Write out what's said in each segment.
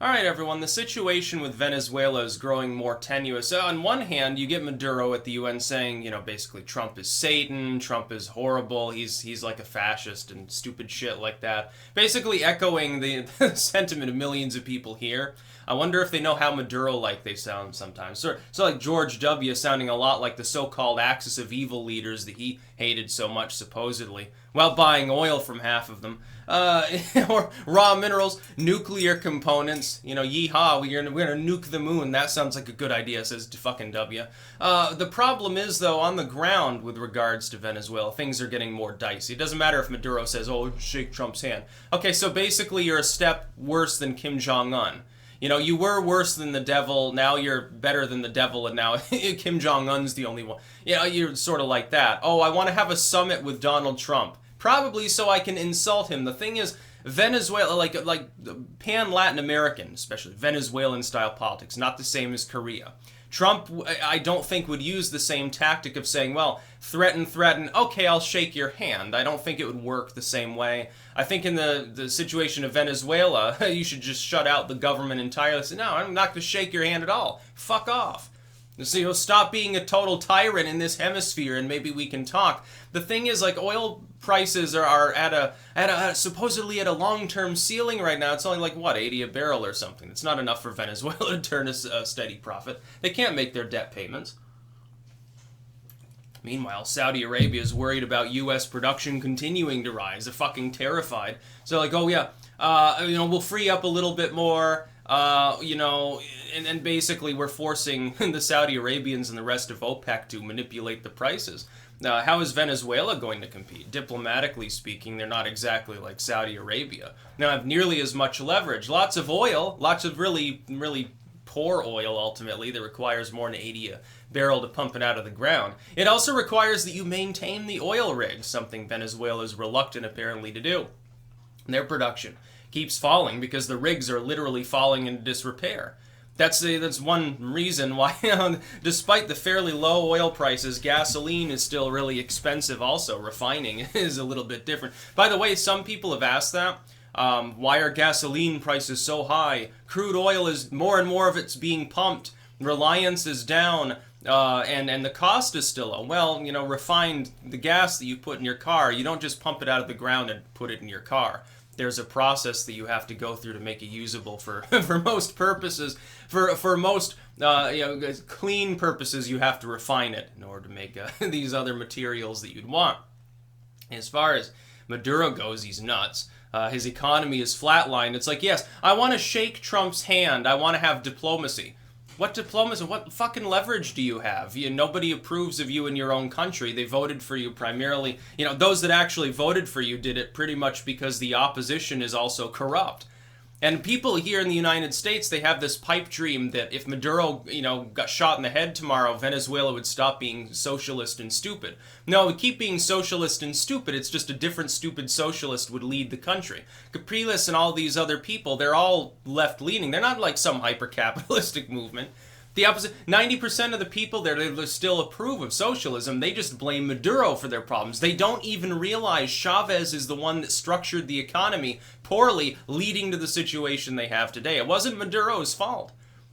All right, everyone, the situation with Venezuela is growing more tenuous. So on one hand, you get Maduro at the UN saying, basically Trump is Satan, Trump is horrible, he's like a fascist and stupid shit like that. Basically echoing the sentiment of millions of people here. I wonder if they know how Maduro-like they sound sometimes. So like George W. sounding a lot like the so-called axis of evil leaders that he hated so much, supposedly, while buying oil from half of them. Or raw minerals, nuclear components, yeehaw, we're gonna nuke the moon. That sounds like a good idea, says fucking W. The problem is, though, on the ground with regards to Venezuela, things are getting more dicey. It doesn't matter if Maduro says, oh, shake Trump's hand. Okay, so basically you're a step worse than Kim Jong-un. You were worse than the devil, now you're better than the devil, and now Kim Jong-un's the only one. You're sort of like that. Oh, I want to have a summit with Donald Trump. Probably so I can insult him. The thing is, Venezuela, like pan-Latin American, especially Venezuelan-style politics, not the same as Korea. Trump, I don't think, would use the same tactic of saying, well, threaten, okay, I'll shake your hand. I don't think it would work the same way. I think in the situation of Venezuela, you should just shut out the government entirely. Say, no, I'm not going to shake your hand at all. Fuck off. So stop being a total tyrant in this hemisphere, and maybe we can talk. The thing is, like, oil prices are at a supposedly at a long-term ceiling right now. It's only like, what, 80 a barrel or something. It's not enough for Venezuela to turn a steady profit. They can't make their debt payments. Meanwhile, Saudi Arabia is worried about U.S. production continuing to rise. They're fucking terrified. So like, oh yeah, we'll free up a little bit more. And basically we're forcing the Saudi Arabians and the rest of OPEC to manipulate the prices. How is Venezuela going to compete? Diplomatically speaking, they're not exactly like Saudi Arabia. They don't have nearly as much leverage. Lots of oil, lots of really, really poor oil ultimately that requires more than 80 a barrel to pump it out of the ground. It also requires that you maintain the oil rigs, something Venezuela is reluctant apparently to do. Their production keeps falling because the rigs are literally falling into disrepair. That's one reason why, despite the fairly low oil prices, gasoline is still really expensive also. Refining is a little bit different. By the way, some people have asked that. Why are gasoline prices so high? Crude oil is more and more of it's being pumped. Reliance is down. And the cost is still low. Well, refined, the gas that you put in your car, you don't just pump it out of the ground and put it in your car. There's a process that you have to go through to make it usable for most purposes. For most clean purposes, you have to refine it in order to make these other materials that you'd want. As far as Maduro goes, he's nuts. His economy is flatlined. It's like, yes, I want to shake Trump's hand. I want to have diplomacy. What diplomacy? What fucking leverage do you have? Nobody approves of you in your own country. They voted for you primarily. Those that actually voted for you did it pretty much because the opposition is also corrupt. And people here in the United States, they have this pipe dream that if Maduro, got shot in the head tomorrow, Venezuela would stop being socialist and stupid. No, we keep being socialist and stupid. It's just a different stupid socialist would lead the country. Capriles and all these other people, they're all left-leaning. They're not like some hyper-capitalistic movement. The opposite, 90% of the people there, they still approve of socialism. They just blame Maduro for their problems. They don't even realize Chavez is the one that structured the economy poorly, leading to the situation they have today. It wasn't Maduro's fault.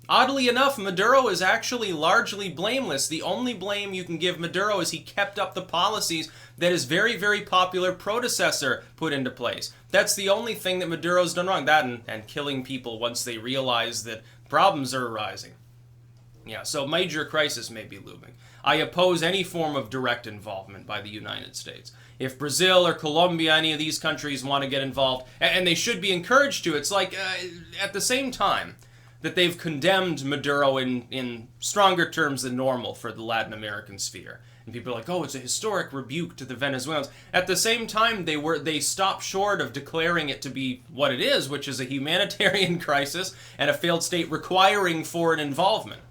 Oddly enough, Maduro is actually largely blameless. The only blame you can give Maduro is he kept up the policies that his very, very popular predecessor put into place. That's the only thing that Maduro's done wrong. That and killing people once they realize that problems are arising. Yeah, so major crisis may be looming. I oppose any form of direct involvement by the United States. If Brazil or Colombia, any of these countries want to get involved, and they should be encouraged to, it's like, at the same time that they've condemned Maduro in stronger terms than normal for the Latin American sphere. And people are like, oh, it's a historic rebuke to the Venezuelans. At the same time, they stopped short of declaring it to be what it is, which is a humanitarian crisis and a failed state requiring foreign involvement.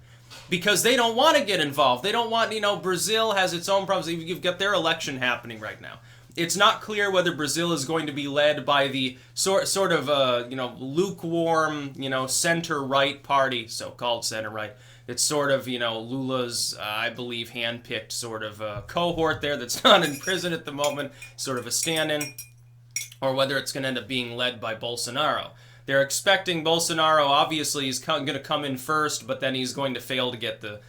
Because they don't want to get involved. They don't want, Brazil has its own problems. You've got their election happening right now. It's not clear whether Brazil is going to be led by the sort of, lukewarm, center-right party, so-called center-right. It's sort of, Lula's, I believe, hand-picked sort of cohort there that's not in prison at the moment, sort of a stand-in, or whether it's going to end up being led by Bolsonaro. They're expecting Bolsonaro, obviously, is going to come in first, but then he's going to fail to get the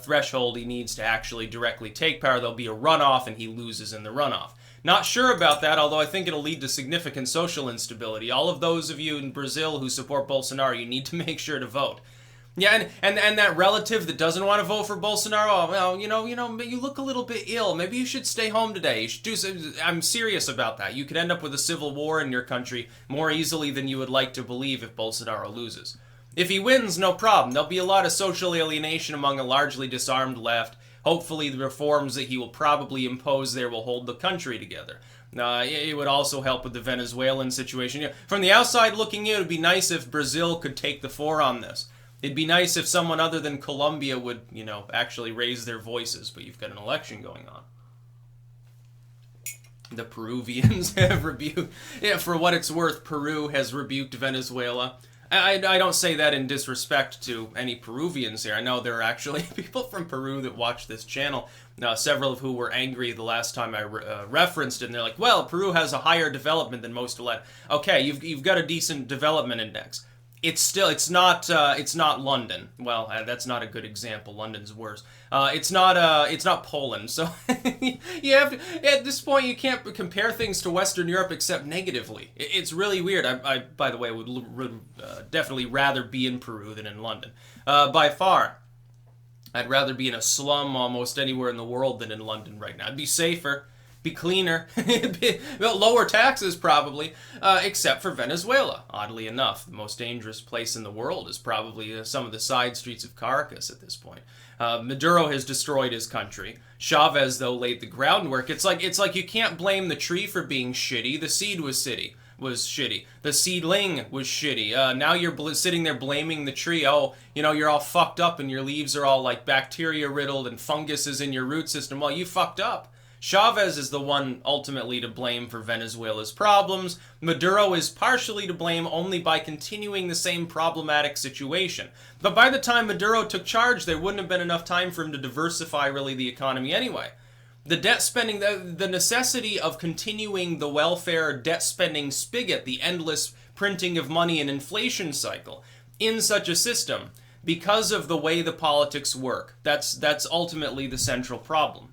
threshold he needs to actually directly take power. There'll be a runoff, and he loses in the runoff. Not sure about that, although I think it'll lead to significant social instability. All of those of you in Brazil who support Bolsonaro, you need to make sure to vote. Yeah, and that relative that doesn't want to vote for Bolsonaro, well, you look a little bit ill. Maybe you should stay home today. You should do some, I'm serious about that. You could end up with a civil war in your country more easily than you would like to believe if Bolsonaro loses. If he wins, no problem. There'll be a lot of social alienation among a largely disarmed left. Hopefully the reforms that he will probably impose there will hold the country together. It would also help with the Venezuelan situation. From the outside looking in, it would be nice if Brazil could take the fore on this. It'd be nice if someone other than Colombia would, actually raise their voices, but you've got an election going on. The Peruvians have rebuked, for what it's worth, Peru has rebuked Venezuela. I don't say that in disrespect to any Peruvians here. I know there are actually people from Peru that watch this channel, several of who were angry the last time I referenced it, and they're like, well, Peru has a higher development than most elect. Okay, you've got a decent development index. It's not London. Well, that's not a good example. London's worse. It's not Poland. So you have to, at this point, you can't compare things to Western Europe except negatively. It's really weird. I by the way, would definitely rather be in Peru than in London. By far, I'd rather be in a slum almost anywhere in the world than in London right now. I'd be safer. Be cleaner, lower taxes probably, except for Venezuela. Oddly enough, the most dangerous place in the world is probably some of the side streets of Caracas at this point. Maduro has destroyed his country. Chavez, though, laid the groundwork. It's like you can't blame the tree for being shitty. The seed was shitty. The seedling was shitty. Now you're sitting there blaming the tree. Oh, you're all fucked up and your leaves are all like bacteria riddled and fungus is in your root system. Well, you fucked up. Chavez is the one ultimately to blame for Venezuela's problems. Maduro is partially to blame only by continuing the same problematic situation. But by the time Maduro took charge, there wouldn't have been enough time for him to diversify really the economy anyway. The debt spending, the necessity of continuing the welfare debt spending spigot, the endless printing of money and inflation cycle in such a system, because of the way the politics work, that's ultimately the central problem.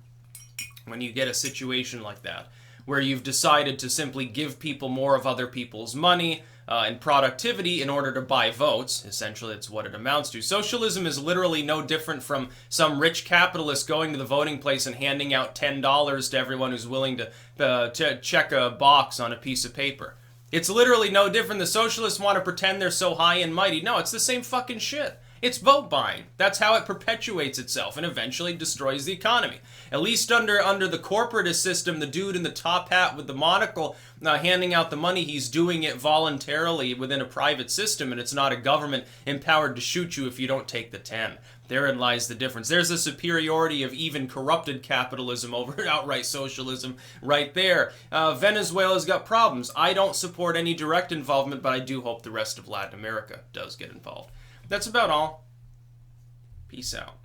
When you get a situation like that, where you've decided to simply give people more of other people's money and productivity in order to buy votes, essentially it's what it amounts to. Socialism is literally no different from some rich capitalist going to the voting place and handing out $10 to everyone who's willing to check a box on a piece of paper. It's literally no different. The socialists want to pretend they're so high and mighty. No, it's the same fucking shit. It's vote buying. That's how it perpetuates itself and eventually destroys the economy. At least under the corporatist system, the dude in the top hat with the monocle handing out the money, he's doing it voluntarily within a private system, and it's not a government empowered to shoot you if you don't take the 10. Therein lies the difference. There's a superiority of even corrupted capitalism over outright socialism right there. Venezuela's got problems. I don't support any direct involvement, but I do hope the rest of Latin America does get involved. That's about all. Peace out.